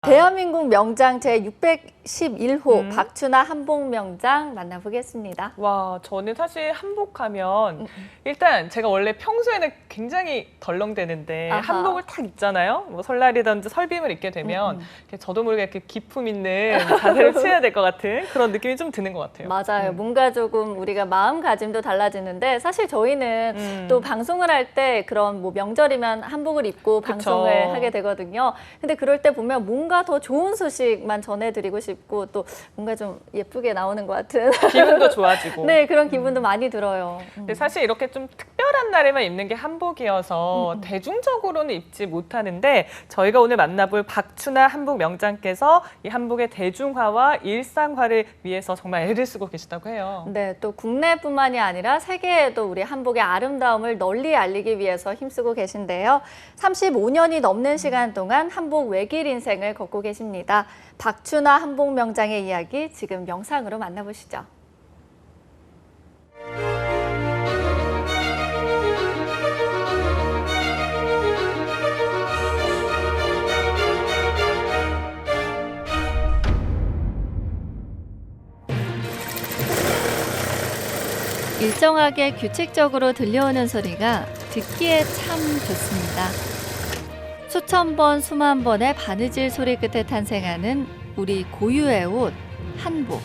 대한민국 명장 제611호 박춘하 한복 명장 만나보겠습니다. 와, 저는 사실 한복하면 일단 제가 원래 평소에는 굉장히 덜렁대는데 아하. 한복을 딱 입잖아요. 뭐 설날이든지 설빔을 입게 되면 이렇게 저도 모르게 이렇게 기품 있는 자세를 취해야 될 것 같은 그런 느낌이 좀 드는 것 같아요. 맞아요. 뭔가 조금 우리가 마음가짐도 달라지는데 사실 저희는 또 방송을 할 때 그런 뭐 명절이면 한복을 입고 방송을 하게 되거든요. 근데 그럴 때 보면 뭔가 더 좋은 소식만 전해드리고 싶고 또 뭔가 좀 예쁘게 나오는 것 같은 기분도 좋아지고. 네, 그런 기분도 많이 들어요. 근데 사실 이렇게 좀 특별한 날에만 입는 게 한복이어서 대중적으로는 입지 못하는데 저희가 오늘 만나볼 박춘하 한복 명장께서 이 한복의 대중화와 일상화를 위해서 정말 애를 쓰고 계시다고 해요. 네, 또 국내뿐만이 아니라 세계에도 우리 한복의 아름다움을 널리 알리기 위해서 힘쓰고 계신데요. 35년이 넘는 시간 동안 한복 외길 인생을 걷고 계십니다. 박춘하 한복 명장의 이야기 지금 영상으로 만나보시죠. 일정하게 규칙적으로 들려오는 소리가 듣기에 참 좋습니다. 수천 번, 수만 번의 바느질 소리 끝에 탄생하는 우리 고유의 옷, 한복.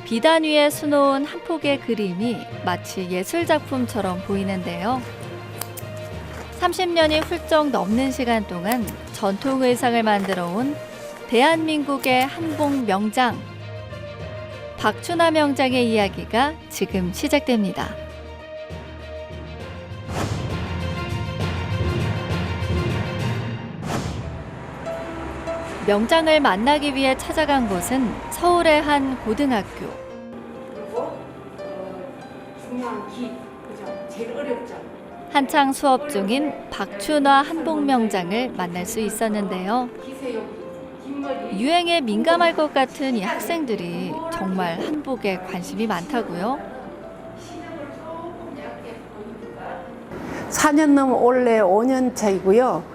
비단 위에 수놓은 한 폭의 그림이 마치 예술작품처럼 보이는데요. 30년이 훌쩍 넘는 시간 동안 전통 의상을 만들어 온 대한민국의 한복 명장. 박춘하 명장의 이야기가 지금 시작됩니다. 명장을 만나기 위해 찾아간 곳은 서울의 한 고등학교. 그리고 중요한 기, 그죠? 제일 어렵죠. 한창 수업 중인 박춘하 한복 명장을 만날 수 있었는데요. 기세요, 흰머리. 유행에 민감할 것 같은 이 학생들이 정말 한복에 관심이 많다고요? 4년 넘어 올해 5년 차이고요.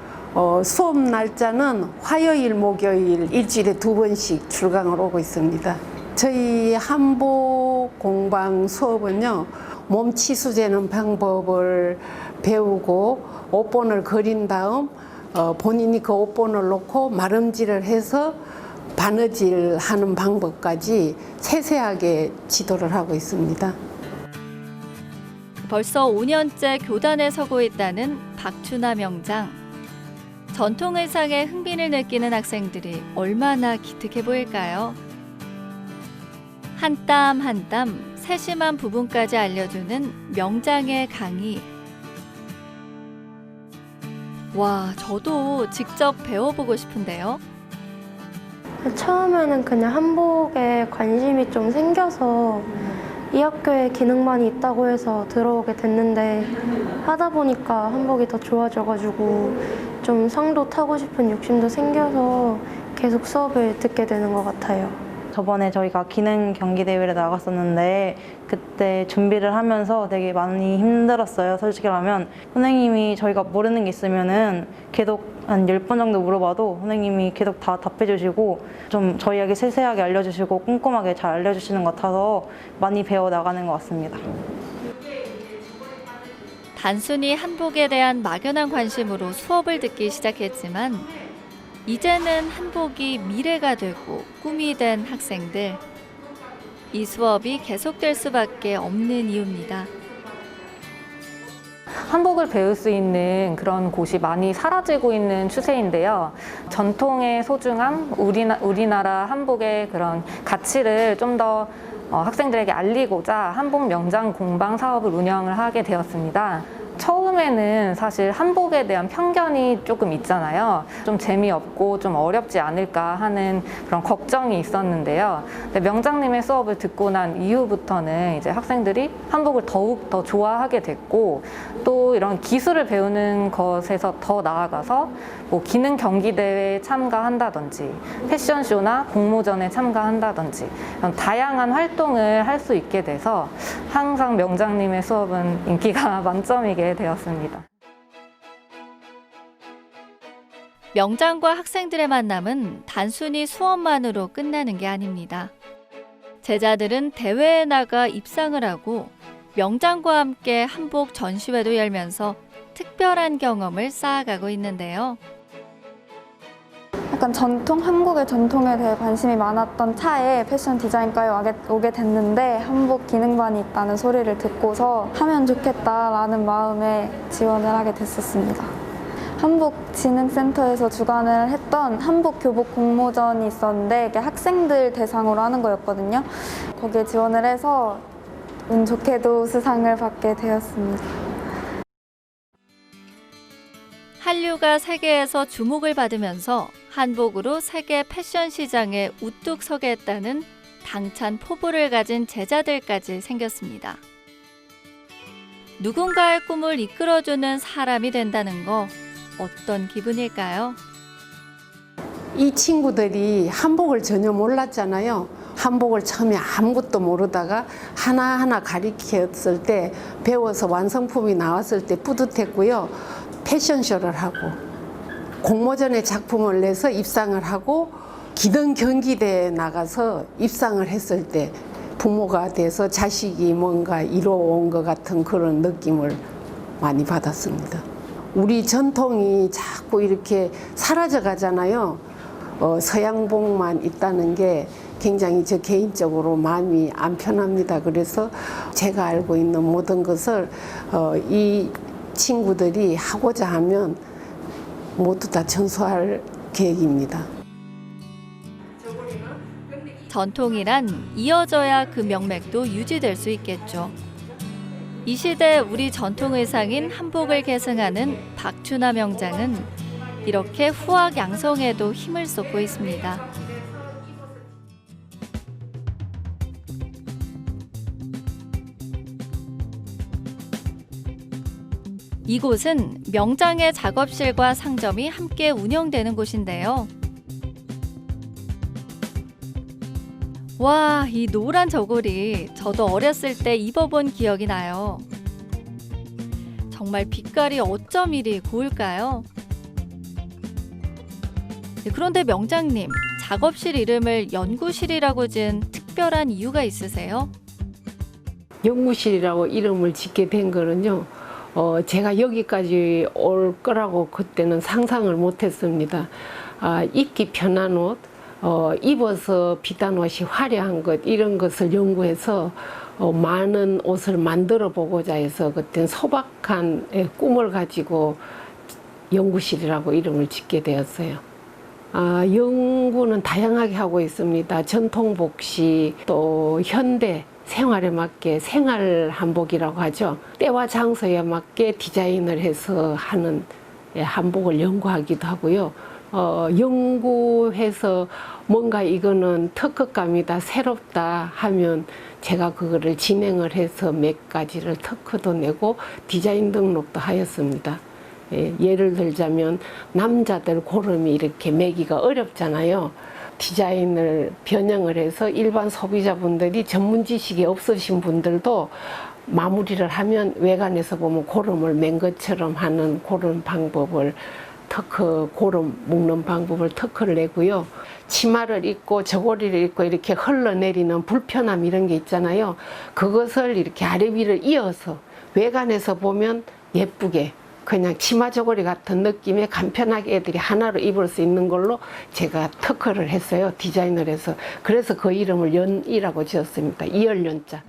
수업 날짜는 화요일, 목요일 일주일에 2번씩 출강을 오고 있습니다. 저희 한복 공방 수업은요, 몸 치수재는 방법을 배우고 옷본을 그린 다음 본인이 그 옷본을 놓고 마름질을 해서 바느질 하는 방법까지 세세하게 지도를 하고 있습니다. 벌써 5년째 교단에 서고 있다는 박춘하 명장. 전통 의상에 흥미를 느끼는 학생들이 얼마나 기특해 보일까요? 한 땀 한 땀 세심한 부분까지 알려주는 명장의 강의. 와, 저도 직접 배워보고 싶은데요. 처음에는 그냥 한복에 관심이 좀 생겨서 이 학교에 기능반이 있다고 해서 들어오게 됐는데 하다 보니까 한복이 더 좋아져가지고 좀 상도 타고 싶은 욕심도 생겨서 계속 수업을 듣게 되는 것 같아요. 저번에 저희가 기능 경기 대회를 나갔었는데 그때 준비를 하면서 되게 많이 힘들었어요. 솔직히 말하면 선생님이 저희가 모르는 게 있으면은 계속 한 10번 정도 물어봐도 선생님이 계속 다 답해주시고 좀 저희에게 세세하게 알려주시고 꼼꼼하게 잘 알려주시는 것 같아서 많이 배워 나가는 것 같습니다. 단순히 한복에 대한 막연한 관심으로 수업을 듣기 시작했지만 이제는 한복이 미래가 되고 꿈이 된 학생들. 이 수업이 계속될 수밖에 없는 이유입니다. 한복을 배울 수 있는 그런 곳이 많이 사라지고 있는 추세인데요. 전통의 소중함, 우리나라 한복의 그런 가치를 좀 더 학생들에게 알리고자 한복 명장 공방 사업을 운영을 하게 되었습니다. 처음에는 사실 한복에 대한 편견이 조금 있잖아요. 좀 재미없고 좀 어렵지 않을까 하는 그런 걱정이 있었는데요. 근데 명장님의 수업을 듣고 난 이후부터는 이제 학생들이 한복을 더욱 더 좋아하게 됐고 또 이런 기술을 배우는 것에서 더 나아가서 뭐 기능 경기 대회에 참가한다든지 패션쇼나 공모전에 참가한다든지 이런 다양한 활동을 할 수 있게 돼서 항상 명장님의 수업은 인기가 만점이게 되었습니다. 명장과 학생들의 만남은 단순히 수업만으로 끝나는 게 아닙니다. 제자들은 대회에 나가 입상을 하고 명장과 함께 한복 전시회도 열면서 특별한 경험을 쌓아가고 있는데요. 약간 한국의 전통에 대해 관심이 많았던 차에 패션 디자인과에 오게 됐는데 한복 기능반이 있다는 소리를 듣고서 하면 좋겠다라는 마음에 지원을 하게 됐었습니다. 한복진흥센터에서 주관을 했던 한복 교복 공모전이 있었는데 이게 학생들 대상으로 하는 거였거든요. 거기에 지원을 해서 운 좋게도 수상을 받게 되었습니다. 한류가 세계에서 주목을 받으면서 한복으로 세계 패션 시장에 우뚝 서게 했다는 당찬 포부를 가진 제자들까지 생겼습니다. 누군가의 꿈을 이끌어주는 사람이 된다는 거 어떤 기분일까요? 이 친구들이 한복을 전혀 몰랐잖아요. 한복을 처음에 아무것도 모르다가 하나하나 가르쳤을 때 배워서 완성품이 나왔을 때 뿌듯했고요. 패션쇼를 하고 공모전에 작품을 내서 입상을 하고 기능 경기대에 나가서 입상을 했을 때 부모가 돼서 자식이 뭔가 이뤄온 것 같은 그런 느낌을 많이 받았습니다. 우리 전통이 자꾸 이렇게 사라져 가잖아요. 서양복만 있다는 게 굉장히 저 개인적으로 마음이 안 편합니다. 그래서 제가 알고 있는 모든 것을 이 친구들이 하고자 하면 모두 다 전수할 계획입니다. 전통이란 이어져야 그 명맥도 유지될 수 있겠죠. 이 시대 우리 전통 의상인 한복을 계승하는 박춘하 명장은 이렇게 후학 양성에도 힘을 쏟고 있습니다. 이곳은 명장의 작업실과 상점이 함께 운영되는 곳인데요. 와, 이 노란 저고리 저도 어렸을 때 입어본 기억이 나요. 정말 빛깔이 어쩜 이리 고울까요? 그런데 명장님, 작업실 이름을 연구실이라고 지은 특별한 이유가 있으세요? 연구실이라고 이름을 짓게 된 거는요. 제가 여기까지 올 거라고 그때는 상상을 못했습니다. 입기 편한 옷, 입어서 비단 옷이 화려한 것 이런 것을 연구해서 많은 옷을 만들어 보고자 해서 그때 소박한 꿈을 가지고 연구실이라고 이름을 짓게 되었어요. 연구는 다양하게 하고 있습니다. 전통 복식 또 현대 생활에 맞게 생활 한복이라고 하죠. 때와 장소에 맞게 디자인을 해서 하는 한복을 연구하기도 하고요. 연구해서 뭔가 이거는 특허감이다, 새롭다 하면 제가 그거를 진행을 해서 몇 가지를 특허도 내고 디자인 등록도 하였습니다. 예를 들자면 남자들 고름이 이렇게 매기가 어렵잖아요. 디자인을 변형을 해서 일반 소비자분들이 전문 지식이 없으신 분들도 마무리를 하면 외관에서 보면 고름을 맨 것처럼 하는 그런 방법을 고름 묶는 방법을 특허를 내고요. 치마를 입고 저고리를 입고 이렇게 흘러내리는 불편함 이런 게 있잖아요. 그것을 이렇게 아래 위를 이어서 외관에서 보면 예쁘게 그냥 치마 저고리 같은 느낌의 간편하게 애들이 하나로 입을 수 있는 걸로 제가 특허를 했어요. 디자인을 해서. 그래서 그 이름을 연이라고 지었습니다. 이열연자.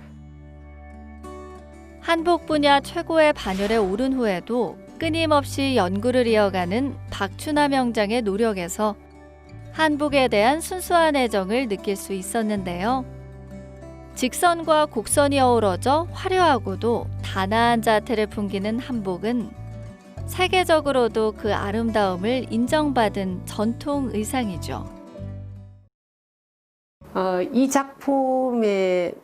한복 분야 최고의 반열에 오른 후에도 끊임없이 연구를 이어가는 박춘하 명장의 노력에서 한복에 대한 순수한 애정을 느낄 수 있었는데요. 직선과 곡선이 어우러져 화려하고도 단아한 자태를 풍기는 한복은 세계적으로도 그 아름다움을 인정받은 전통 의상이죠. 이 작품의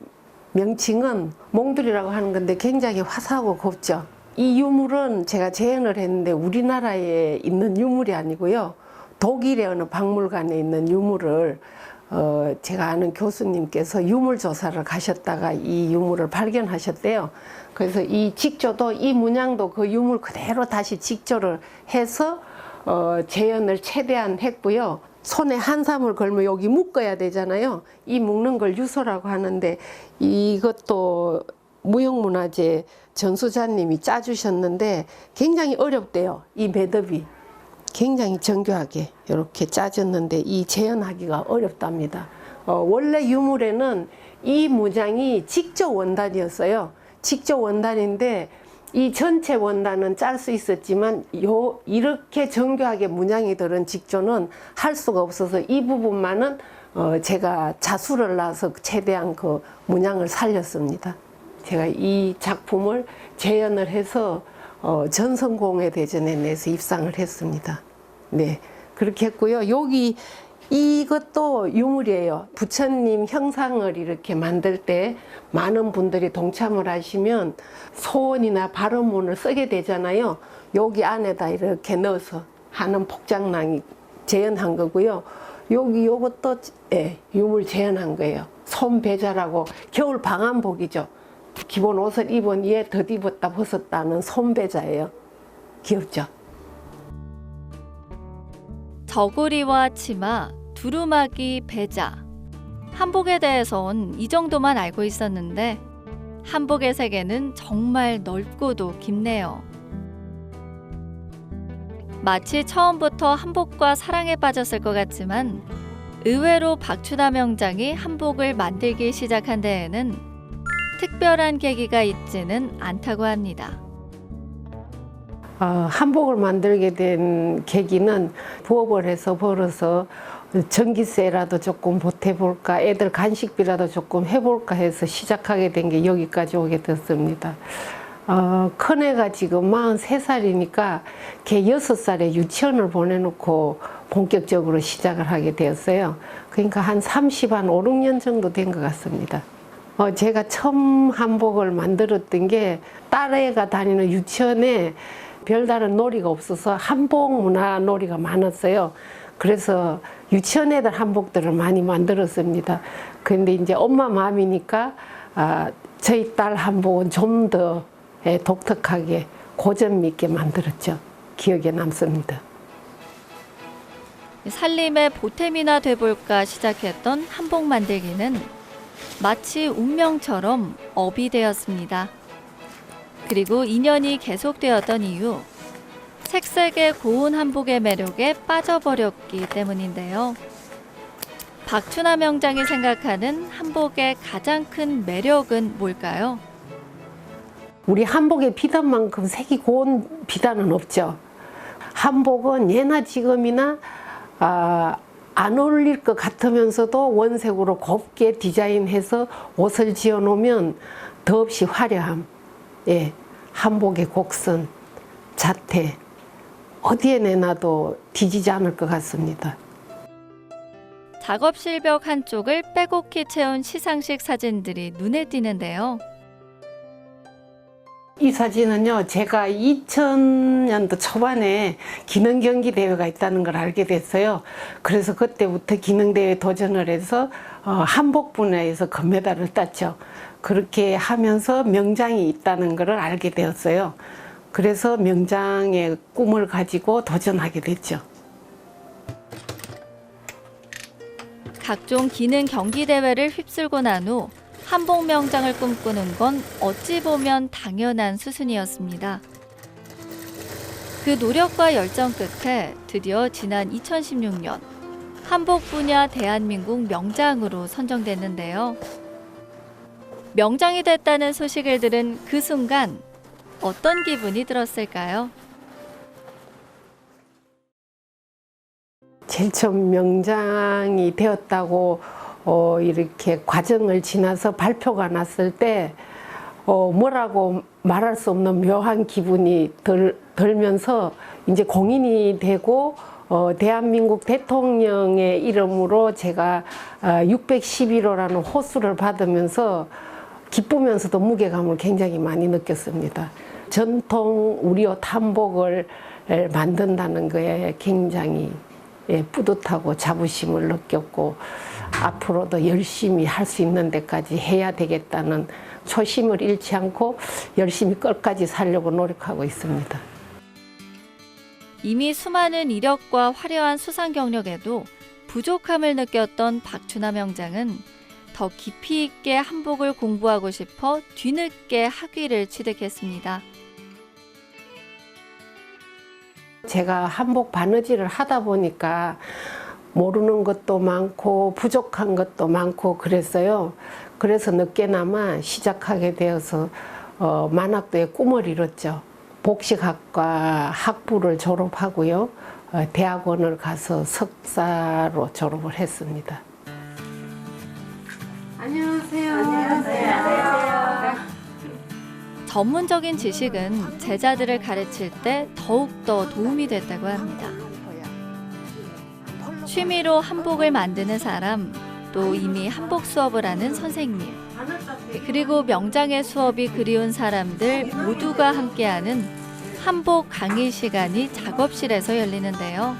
명칭은 몽돌이라고 하는 건데 굉장히 화사하고 곱죠. 이 유물은 제가 재현을 했는데 우리나라에 있는 유물이 아니고요. 독일의 어느 박물관에 있는 유물을 제가 아는 교수님께서 유물 조사를 가셨다가 이 유물을 발견하셨대요. 그래서 이 직조도 이 문양도 그 유물 그대로 다시 직조를 해서 재현을 최대한 했고요. 손에 한삼을 걸면 여기 묶어야 되잖아요. 이 묶는 걸 유서라고 하는데 이것도 무형문화재 전수자님이 짜주셨는데 굉장히 어렵대요. 이 매듭이 굉장히 정교하게 이렇게 짜졌는데 이 재현하기가 어렵답니다. 원래 유물에는 이 무장이 직조 원단이었어요. 직조 원단인데 이 전체 원단은 짤 수 있었지만 이렇게 정교하게 문양이 들은 직조는 할 수가 없어서 이 부분만은 제가 자수를 놔서 최대한 그 문양을 살렸습니다. 제가 이 작품을 재현을 해서 전성공예대전에 내서 입상을 했습니다. 네, 그렇게 했고요. 여기 이것도 유물이에요. 부처님 형상을 이렇게 만들 때 많은 분들이 동참을 하시면 소원이나 발언문을 쓰게 되잖아요. 여기 안에다 이렇게 넣어서 하는 복장랑이 재현한 거고요. 여기 요것도 유물 재현한 거예요. 손배자라고 겨울 방한복이죠. 기본 옷을 입은 위에 덧입었다 벗었다는 손배자예요. 귀엽죠? 저고리와 치마, 두루마기, 배자. 한복에 대해선 이 정도만 알고 있었는데 한복의 세계는 정말 넓고도 깊네요. 마치 처음부터 한복과 사랑에 빠졌을 것 같지만 의외로 박춘하 명장이 한복을 만들기 시작한 데에는 특별한 계기가 있지는 않다고 합니다. 한복을 만들게 된 계기는 부업을 해서 벌어서 전기세라도 조금 보태볼까, 애들 간식비라도 조금 해볼까 해서 시작하게 된 게 여기까지 오게 됐습니다. 큰애가 지금 43살이니까 걔 6살에 유치원을 보내놓고 본격적으로 시작을 하게 되었어요. 그러니까 한 5, 6년 정도 된 것 같습니다. 제가 처음 한복을 만들었던 게 딸애가 다니는 유치원에 별다른 놀이가 없어서 한복 문화 놀이가 많았어요. 그래서 유치원 애들 한복들을 많이 만들었습니다. 근데 이제 엄마 마음이니까 저희 딸 한복은 좀 더 독특하게 고전 있게 만들었죠. 기억에 남습니다. 살림의 보탬이나 돼볼까 시작했던 한복 만들기는 마치 운명처럼 업이 되었습니다. 그리고 인연이 계속되었던 이유, 색색의 고운 한복의 매력에 빠져버렸기 때문인데요. 박춘하 명장이 생각하는 한복의 가장 큰 매력은 뭘까요? 우리 한복의 비단만큼 색이 고운 비단은 없죠. 한복은 예나 지금이나 안 어울릴 것 같으면서도 원색으로 곱게 디자인해서 옷을 지어 놓으면 더없이 화려함, 한복의 곡선, 자태, 어디에 내놔도 뒤지지 않을 것 같습니다. 작업실 벽 한쪽을 빼곡히 채운 시상식 사진들이 눈에 띄는데요. 이 사진은요, 제가 2000년도 초반에 기능경기 대회가 있다는 걸 알게 됐어요. 그래서 그때부터 기능대회에 도전을 해서 한복 분야에서 금메달을 땄죠. 그렇게 하면서 명장이 있다는 걸 알게 되었어요. 그래서 명장의 꿈을 가지고 도전하게 됐죠. 각종 기능 경기 대회를 휩쓸고 난 후 한복 명장을 꿈꾸는 건 어찌 보면 당연한 수순이었습니다. 그 노력과 열정 끝에 드디어 지난 2016년 한복 분야 대한민국 명장으로 선정됐는데요. 명장이 됐다는 소식을 들은 그 순간 어떤 기분이 들었을까요? 제일 처음 명장이 되었다고 이렇게 과정을 지나서 발표가 났을 때 뭐라고 말할 수 없는 묘한 기분이 들면서 이제 공인이 되고 대한민국 대통령의 이름으로 제가 611호라는 호수를 받으면서 기쁘면서도 무게감을 굉장히 많이 느꼈습니다. 전통 우리 옷 한복을 만든다는 거에 굉장히 뿌듯하고 자부심을 느꼈고 앞으로도 열심히 할 수 있는 데까지 해야 되겠다는 초심을 잃지 않고 열심히 끝까지 살려고 노력하고 있습니다. 이미 수많은 이력과 화려한 수상 경력에도 부족함을 느꼈던 박춘하 명장은 더 깊이 있게 한복을 공부하고 싶어 뒤늦게 학위를 취득했습니다. 제가 한복 바느질을 하다 보니까 모르는 것도 많고 부족한 것도 많고 그랬어요. 그래서 늦게나마 시작하게 되어서 만학도의 꿈을 이뤘죠. 복식학과 학부를 졸업하고요. 대학원을 가서 석사로 졸업을 했습니다. 전문적인 지식은 제자들을 가르칠 때 더욱더 도움이 됐다고 합니다. 취미로 한복을 만드는 사람, 또 이미 한복 수업을 하는 선생님, 그리고 명장의 수업이 그리운 사람들 모두가 함께하는 한복 강의 시간이 작업실에서 열리는데요.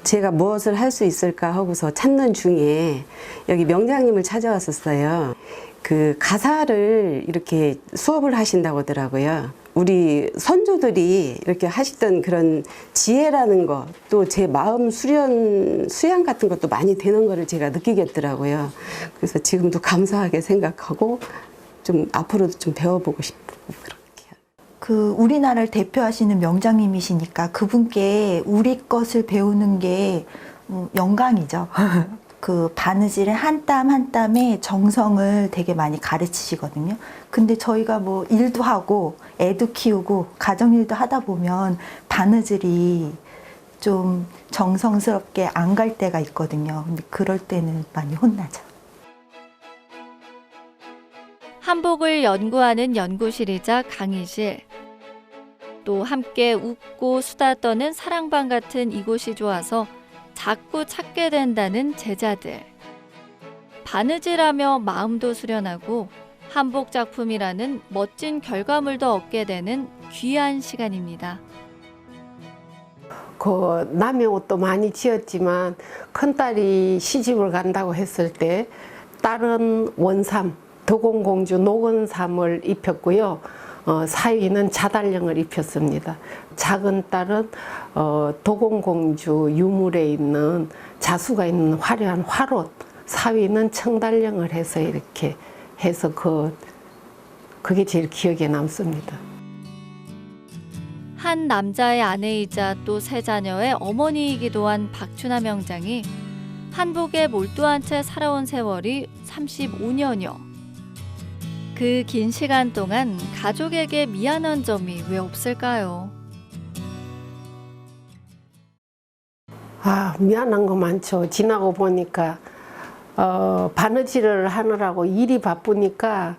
제가 무엇을 할 수 있을까 하고서 찾는 중에 여기 명장님을 찾아왔었어요. 그 가사를 이렇게 수업을 하신다고 하더라고요. 우리 선조들이 이렇게 하시던 그런 지혜라는 거, 또 제 마음 수양 같은 것도 많이 되는 거를 제가 느끼겠더라고요. 그래서 지금도 감사하게 생각하고 좀 앞으로도 좀 배워보고 싶고 그렇게. 그 우리나라를 대표하시는 명장님이시니까 그분께 우리 것을 배우는 게 영광이죠. 그 바느질의 한 땀 한 땀에 정성을 되게 많이 가르치시거든요. 근데 저희가 뭐 일도 하고 애도 키우고 가정일도 하다 보면 바느질이 좀 정성스럽게 안 갈 때가 있거든요. 근데 그럴 때는 많이 혼나죠. 한복을 연구하는 연구실이자 강의실, 또 함께 웃고 수다 떠는 사랑방 같은 이곳이 좋아서 자꾸 찾게 된다는 제자들. 바느질하며 마음도 수련하고 한복 작품이라는 멋진 결과물도 얻게 되는 귀한 시간입니다. 그 남의 옷도 많이 지었지만 큰딸이 시집을 간다고 했을 때 딸은 원삼, 도공공주 노건삼을 입혔고요. 사위는 자달령을 입혔습니다. 작은 딸은 도공공주 유물에 있는 자수가 있는 화려한 화롯, 사위는 청달령을 해서 이렇게 해서 그게 제일 기억에 남습니다. 한 남자의 아내이자 또 세 자녀의 어머니이기도 한 박춘하 명장이 한복에 몰두한 채 살아온 세월이 35년여. 그 긴 시간 동안 가족에게 미안한 점이 왜 없을까요? 미안한 거 많죠. 지나고 보니까 바느질을 하느라고 일이 바쁘니까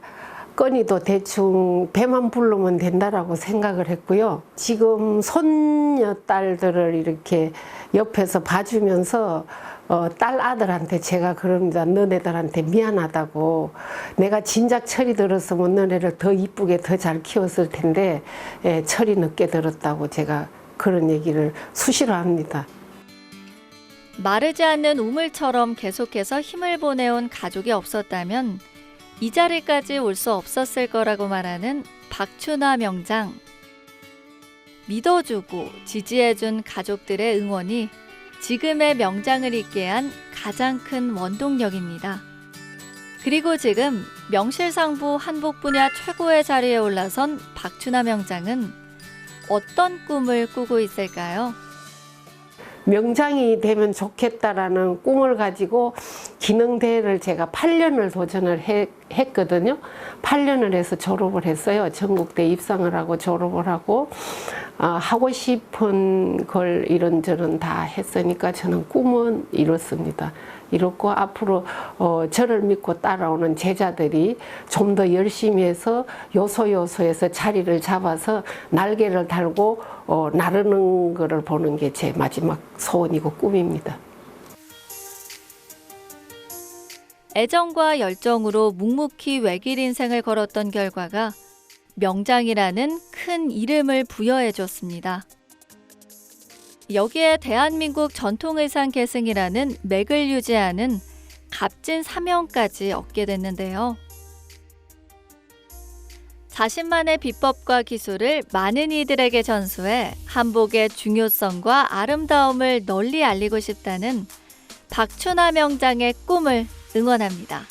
건이도 대충 배만 부르면 된다라고 생각을 했고요. 지금 손녀딸들을 이렇게 옆에서 봐주면서 딸 아들한테 제가 그럽니다. 너네들한테 미안하다고. 내가 진작 철이 들었으면 너네를 더 이쁘게 더 잘 키웠을 텐데 철이 늦게 들었다고 제가 그런 얘기를 수시로 합니다. 마르지 않는 우물처럼 계속해서 힘을 보내온 가족이 없었다면 이 자리까지 올 수 없었을 거라고 말하는 박춘하 명장. 믿어주고 지지해준 가족들의 응원이 지금의 명장을 있게 한 가장 큰 원동력입니다. 그리고 지금 명실상부 한복 분야 최고의 자리에 올라선 박춘하 명장은 어떤 꿈을 꾸고 있을까요? 명장이 되면 좋겠다라는 꿈을 가지고 기능대회를 제가 8년을 도전을 했거든요. 8년을 해서 졸업을 했어요. 전국대 입상을 하고 졸업을 하고 하고 싶은 걸 이런저런 다 했으니까 저는 꿈은 이뤘습니다. 이뤘고 앞으로 저를 믿고 따라오는 제자들이 좀 더 열심히 해서 요소요소에서 자리를 잡아서 날개를 달고 나르는 것을 보는 게 제 마지막 소원이고 꿈입니다. 애정과 열정으로 묵묵히 외길 인생을 걸었던 결과가 명장이라는 큰 이름을 부여해줬습니다. 여기에 대한민국 전통의상 계승이라는 맥을 유지하는 값진 사명까지 얻게 됐는데요. 자신만의 비법과 기술을 많은 이들에게 전수해 한복의 중요성과 아름다움을 널리 알리고 싶다는 박춘하 명장의 꿈을 응원합니다.